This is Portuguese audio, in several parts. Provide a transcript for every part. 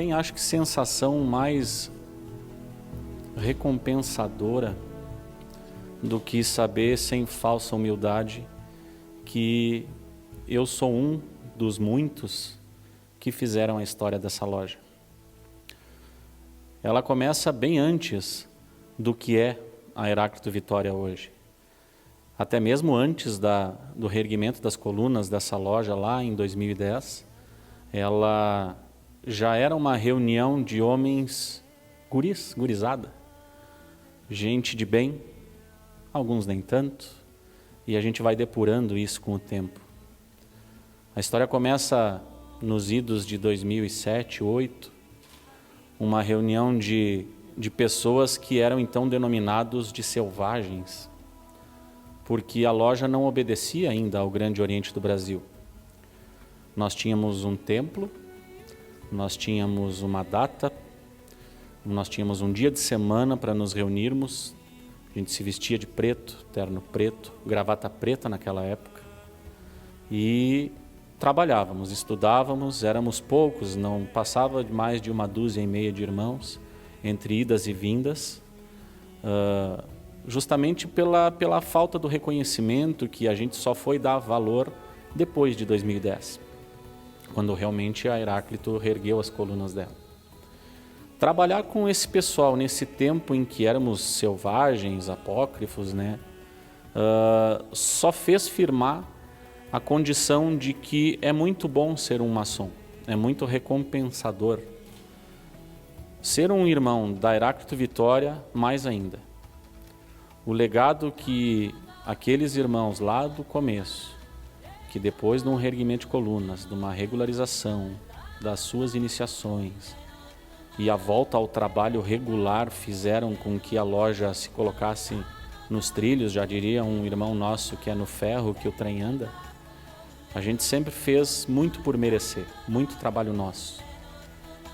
tem, acho que, sensação mais recompensadora do que saber, sem falsa humildade, que eu sou um dos muitos que fizeram a história dessa loja. Ela começa bem antes do que é a Heráclito Vitória hoje. Até mesmo antes do reerguimento das colunas dessa loja lá em 2010, ela já era uma reunião de homens gurizada, gente de bem, alguns nem tanto, e a gente vai depurando isso com o tempo. A história começa nos idos de 2007, 2008, uma reunião de pessoas que eram então denominados de selvagens, porque a loja não obedecia ainda ao Grande Oriente do Brasil. Nós tínhamos um templo, nós tínhamos uma data, nós tínhamos um dia de semana para nos reunirmos, a gente se vestia de preto, terno preto, gravata preta naquela época, e trabalhávamos, estudávamos, éramos poucos, não passava de mais de 1,5 dúzia de irmãos, entre idas e vindas, justamente pela falta do reconhecimento que a gente só foi dar valor depois de 2010, quando realmente a Heráclito reergueu as colunas dela. Trabalhar com esse pessoal nesse tempo em que éramos selvagens, apócrifos, né, só fez firmar a condição de que é muito bom ser um maçom, é muito recompensador. Ser um irmão da Heráclito Vitória, mais ainda. O legado que aqueles irmãos lá do começo, que depois de um reerguimento de colunas, de uma regularização das suas iniciações e a volta ao trabalho regular fizeram com que a loja se colocasse nos trilhos, já diria um irmão nosso que é no ferro que o trem anda, a gente sempre fez muito por merecer, muito trabalho nosso.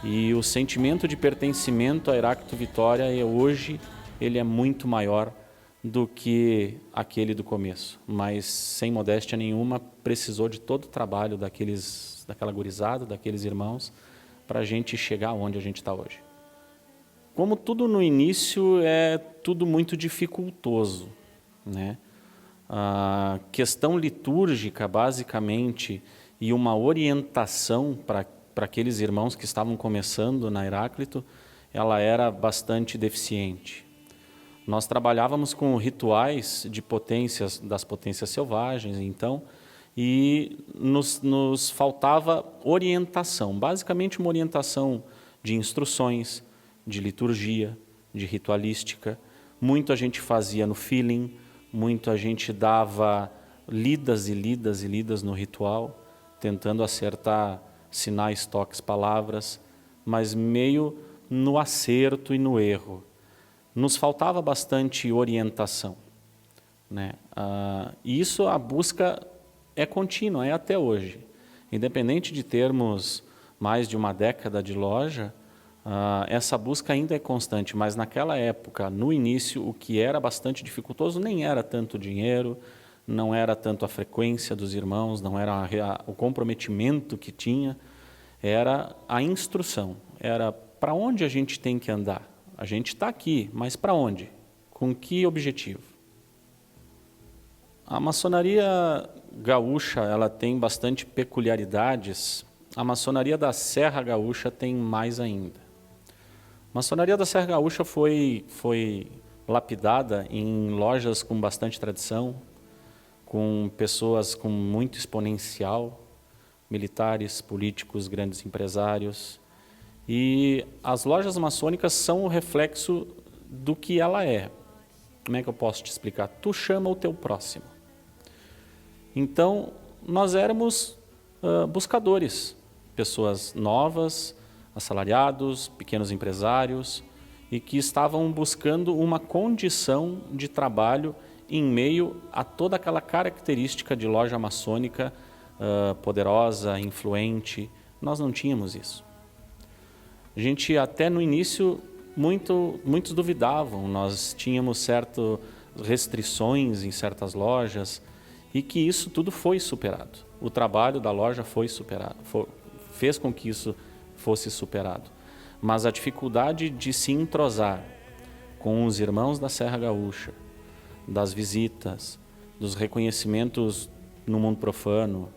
E o sentimento de pertencimento a Heráclito Vitória hoje ele é muito maior do que aquele do começo, mas sem modéstia nenhuma precisou de todo o trabalho daquela gurizada, daqueles irmãos, para a gente chegar onde a gente está hoje. Como tudo no início é tudo muito dificultoso, né? A questão litúrgica, basicamente, e uma orientação para aqueles irmãos que estavam começando na Heráclito, ela era bastante deficiente. Nós trabalhávamos com rituais de potências, das potências selvagens, então, e nos faltava orientação, basicamente uma orientação de instruções, de liturgia, de ritualística. Muito a gente fazia no feeling, muito a gente dava lidas e lidas e lidas no ritual, tentando acertar sinais, toques, palavras, mas meio no acerto e no erro. Nos faltava bastante orientação, né? E isso, a busca é contínua, é até hoje. Independente de termos mais de uma década de loja, essa busca ainda é constante, mas naquela época, no início, o que era bastante dificultoso nem era tanto dinheiro, não era tanto a frequência dos irmãos, não era o comprometimento que tinha, era a instrução, era para onde a gente tem que andar. A gente está aqui, mas para onde? Com que objetivo? A maçonaria gaúcha ela tem bastante peculiaridades. A maçonaria da Serra Gaúcha tem mais ainda. A maçonaria da Serra Gaúcha foi lapidada em lojas com bastante tradição, com pessoas com muito exponencial, militares, políticos, grandes empresários. E as lojas maçônicas são o reflexo do que ela é. Como é que eu posso te explicar? Tu chama o teu próximo. Então, nós éramos buscadores, pessoas novas, assalariados, pequenos empresários, e que estavam buscando uma condição de trabalho em meio a toda aquela característica de loja maçônica poderosa, influente. Nós não tínhamos isso. A gente até no início, muitos duvidavam, nós tínhamos certas restrições em certas lojas e que isso tudo foi superado. O trabalho da loja foi superado, fez com que isso fosse superado. mas a dificuldade de se entrosar com os irmãos da Serra Gaúcha, das visitas, dos reconhecimentos no mundo profano,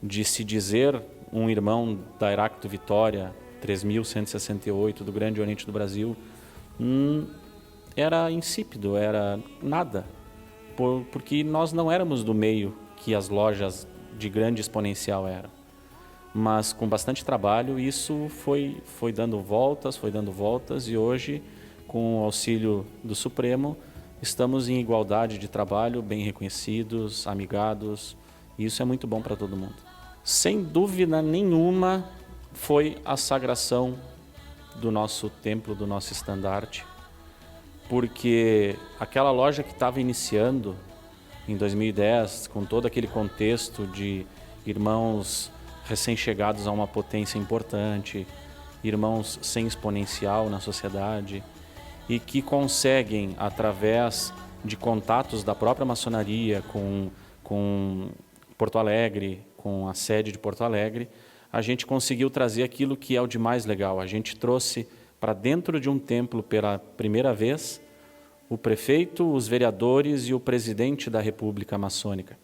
de se dizer um irmão da Heráclito Vitória, 3168, do Grande Oriente do Brasil, era insípido, era nada, porque nós não éramos do meio que as lojas de grande exponencial eram. Mas com bastante trabalho isso foi dando voltas e hoje, com o auxílio do Supremo, estamos em igualdade de trabalho, bem reconhecidos, amigados, e isso é muito bom para todo mundo. Sem dúvida nenhuma foi a sagração do nosso templo, do nosso estandarte, porque aquela loja que estava iniciando em 2010, com todo aquele contexto de irmãos recém-chegados a uma potência importante, irmãos sem exponencial na sociedade e que conseguem, através de contatos da própria maçonaria com Porto Alegre, com a sede de Porto Alegre, a gente conseguiu trazer aquilo que é o de mais legal. A gente trouxe para dentro de um templo pela primeira vez o prefeito, os vereadores e o presidente da República Maçônica.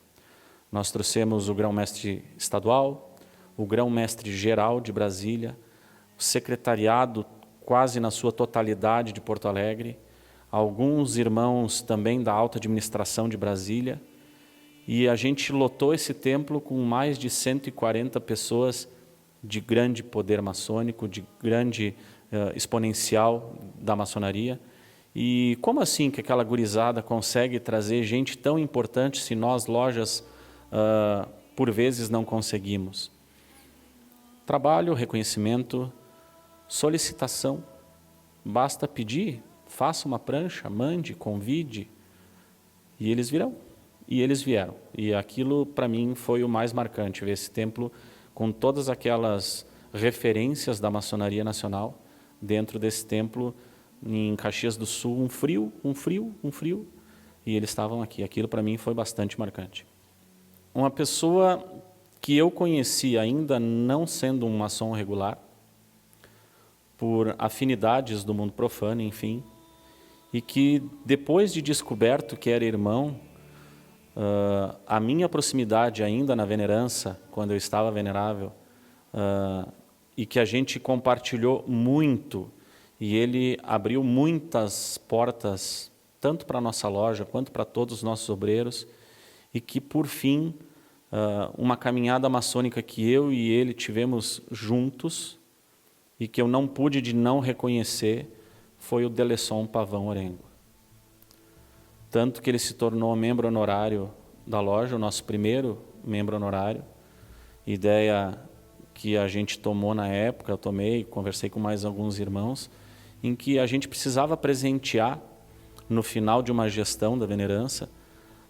Nós trouxemos o grão-mestre estadual, o grão-mestre geral de Brasília, o secretariado quase na sua totalidade de Porto Alegre, alguns irmãos também da alta administração de Brasília, e a gente lotou esse templo com mais de 140 pessoas de grande poder maçônico, de grande exponencial da maçonaria. E como assim que aquela gurizada consegue trazer gente tão importante se nós, lojas, por vezes não conseguimos? Trabalho, reconhecimento, solicitação. Basta pedir, faça uma prancha, mande, convide, e eles virão. E eles vieram. E aquilo, para mim, foi o mais marcante, ver esse templo com todas aquelas referências da maçonaria nacional dentro desse templo, em Caxias do Sul, um frio, e eles estavam aqui. Aquilo, para mim, foi bastante marcante. Uma pessoa que eu conheci ainda não sendo um maçom regular, por afinidades do mundo profano, enfim, e que depois de descoberto que era irmão, a minha proximidade ainda na venerança, quando eu estava venerável, e que a gente compartilhou muito, e ele abriu muitas portas, tanto para a nossa loja, quanto para todos os nossos obreiros, e que, por fim, uma caminhada maçônica que eu e ele tivemos juntos, e que eu não pude de não reconhecer, foi o Delisson Pavão Orengo. Tanto que ele se tornou membro honorário da loja, o nosso primeiro membro honorário. Ideia que a gente tomou na época, eu tomei, conversei com mais alguns irmãos, em que a gente precisava presentear, no final de uma gestão da venerança,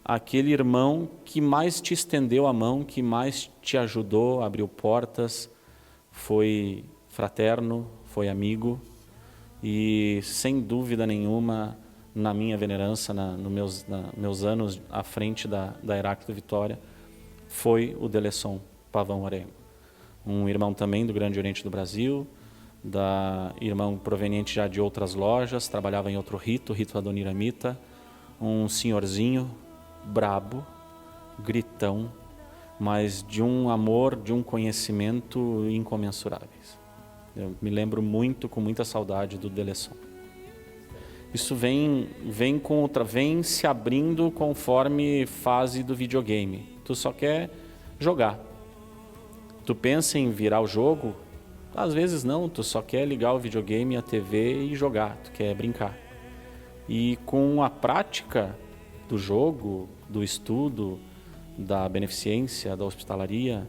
aquele irmão que mais te estendeu a mão, que mais te ajudou, abriu portas, foi fraterno, foi amigo e, sem dúvida nenhuma, na minha venerança, nos meus anos à frente da Heráclito Vitória, foi o Delisson Pavão Orengo. Um irmão também do Grande Oriente do Brasil, irmão proveniente já de outras lojas, trabalhava em outro rito Adoniramita, um senhorzinho brabo, gritão, mas de um amor, de um conhecimento incomensuráveis. Eu me lembro muito, com muita saudade do Delisson. Isso vem se abrindo conforme fase do videogame. Tu só quer jogar. Tu pensa em virar o jogo, às vezes não, tu só quer ligar o videogame, a TV e jogar, tu quer brincar. E com a prática do jogo, do estudo, da beneficência, da hospitalaria,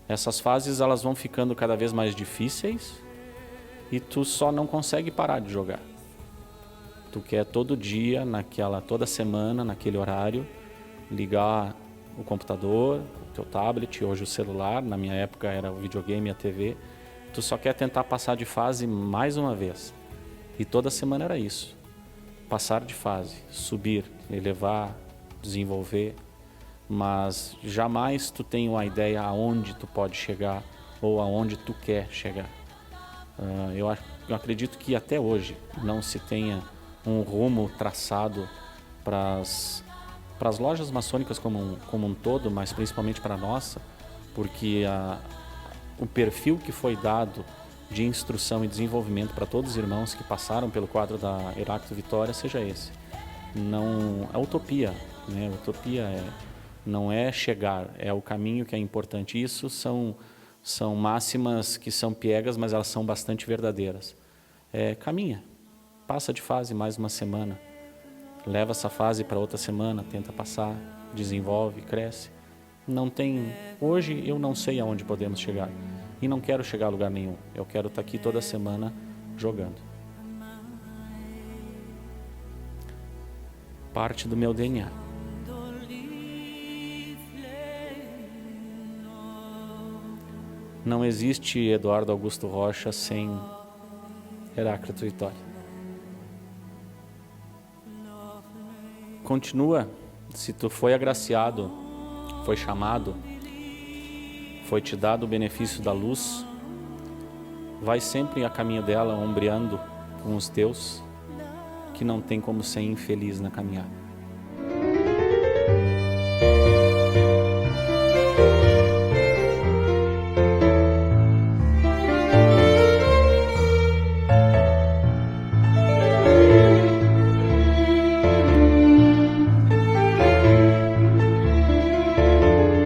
essas fases elas vão ficando cada vez mais difíceis e tu só não consegue parar de jogar. Tu quer todo dia, toda semana, naquele horário, ligar o computador, o teu tablet, hoje o celular, na minha época era o videogame e a TV. Tu só quer tentar passar de fase mais uma vez. E toda semana era isso. Passar de fase, subir, elevar, desenvolver, mas jamais tu tem uma ideia aonde tu pode chegar ou aonde tu quer chegar. Eu eu acredito que até hoje não se tenha um rumo traçado para as lojas maçônicas como um todo, mas principalmente para a nossa, porque o perfil que foi dado de instrução e desenvolvimento para todos os irmãos que passaram pelo quadro da Heráclito Vitória seja esse. Não, a utopia, né? Utopia não é chegar, é o caminho que é importante. Isso são máximas que são piegas, mas elas são bastante verdadeiras. Caminha, passa de fase mais uma semana, leva essa fase para outra semana, tenta passar, desenvolve, cresce. Hoje eu não sei aonde podemos chegar e não quero chegar a lugar nenhum. Eu quero estar aqui toda semana jogando. Parte do meu DNA. Não existe Eduardo Augusto Rocha sem Heráclito Vitória. Continua, se tu foi agraciado, foi chamado, foi te dado o benefício da luz, vai sempre a caminho dela, ombreando com os teus, que não tem como ser infeliz na caminhada.